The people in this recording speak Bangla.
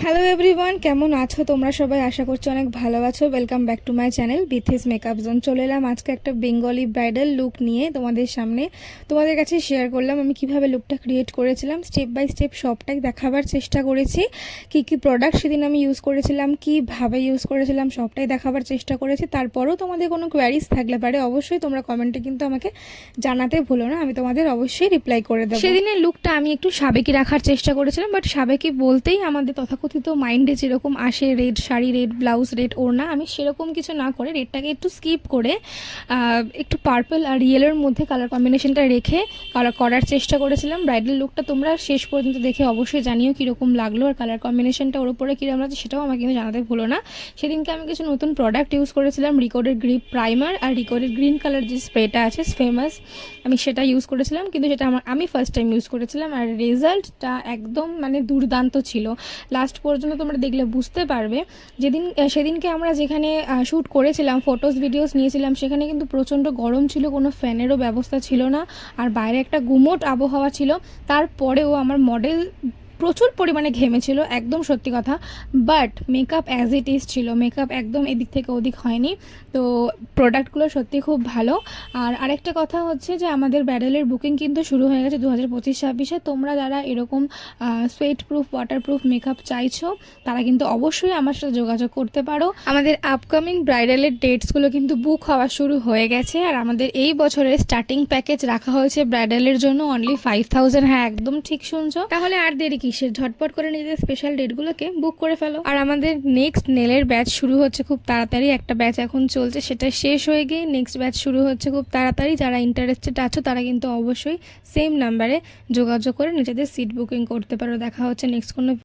হ্যালো এভরিওয়ান, কেমন আছো তোমরা সবাই? আশা করছি অনেক ভালো আছো। Welcome back to my channel Bithi's makeup zone. চলে এলাম আজকে একটা বেঙ্গলি ব্রাইডাল লুক নিয়ে তোমাদের সামনে। তোমাদের কাছে শেয়ার করলাম আমি কিভাবে লুকটা ক্রিয়েট করেছিলাম। স্টেপ বাই স্টেপ সবটাই দেখাবার চেষ্টা করেছি। কি কি প্রোডাক্ট সেদিন আমি ইউজ করেছিলাম, কীভাবে ইউজ করেছিলাম, সবটাই দেখাবার চেষ্টা করেছি। তারপরেও তোমাদের কোনো কোয়ারিজ থাকলে পারে অবশ্যই তোমরা কমেন্টে কিন্তু আমাকে জানাতে ভুলো না, আমি তোমাদের অবশ্যই রিপ্লাই করে দেবো। সেদিনের লুকটা আমি একটু সাবেকি রাখার চেষ্টা করেছিলাম, বাট সাবেকি বলতেই আমাদের তথাকথিত মাইন্ডে যেরকম আসে red sari, red blouse, red ওড়না, আমি সেরকম কিছু না করে রেডটাকে একটু স্কিপ করে একটু পার্পল আর ইয়েলোর মধ্যে কালার কম্বিনেশনটা রেখে কালার করার চেষ্টা করেছিলাম। ব্রাইডাল লুকটা তোমরা শেষ পর্যন্ত দেখে অবশ্যই জানিও কীরকম লাগলো, আর কালার কম্বিনেশনটা ওর উপরে কীরকম লাগছে সেটাও আমাকে কিন্তু জানাতে ভুলো না। সেদিনকে আমি কিছু নতুন প্রোডাক্ট ইউজ করেছিলাম, রিকর্ডেড গ্রিপ প্রাইমার আর রিকর্ডেড গ্রিন কালার যে স্প্রেটা আছে ফেমাস, আমি সেটা ইউজ করেছিলাম। কিন্তু সেটা আমি ফার্স্ট টাইম ইউজ করেছিলাম, আর রেজাল্টটা একদম মানে দুর্দান্ত ছিল। লাস্ট পর্যন্ত তোমরা দেখলে বুঝতে পারবে। সেদিনকে আমরা যেখানে শ্যুট করেছিলাম, ফটোস ভিডিওস নিয়েছিলাম, সেখানে কিন্তু প্রচণ্ড গরম ছিল, কোনো ফ্যানেরও ব্যবস্থা ছিল না, আর বাইরে একটা গুমোট আবহাওয়া ছিল। তারপরেও আমার মডেল প্রচুর পরিমাণে ঘেমেছিল, একদম সত্যি কথা। But makeup as it is ছিল, মেকআপ একদম এদিক থেকে ওদিক হয়নি। তো প্রোডাক্টগুলো সত্যি খুব ভালো। আর আরেকটা কথা হচ্ছে যে আমাদের ব্রাইডালের বুকিং কিন্তু শুরু হয়ে গেছে 2025-26-এ। তোমরা যারা এরকম সোয়েট প্রুফ, ওয়াটারপ্রুফ মেকআপ চাইছো তারা কিন্তু অবশ্যই আমার সাথে যোগাযোগ করতে পারো। আমাদের আপকামিং ব্রাইডালের ডেটসগুলো কিন্তু বুক হওয়া শুরু হয়ে গেছে, আর আমাদের এই বছরের স্টার্টিং প্যাকেজ রাখা হয়েছে ব্রাইডালের জন্য অনলি 5000। হ্যাঁ, একদম ঠিক শুনছো। তাহলে আর দেরি কিসের, ঝটপট করে নিজেদের স্পেশাল ডেটগুলোকে বুক করে ফেলো। আর আমাদের নেক্সট নেলের ব্যাচ শুরু হচ্ছে খুব তাড়াতাড়ি। একটা ব্যাচ এখন চলছে, সেটা শেষ হয়ে গিয়ে নেক্সট ব্যাচ শুরু হচ্ছে খুব তাড়াতাড়ি। যারা ইন্টারেস্টেড আছো তারা কিন্তু অবশ্যই সেম নাম্বারে যোগাযোগ করে নিজেদের সিট বুকিং করতে পারো। দেখা হচ্ছে নেক্সট কোনো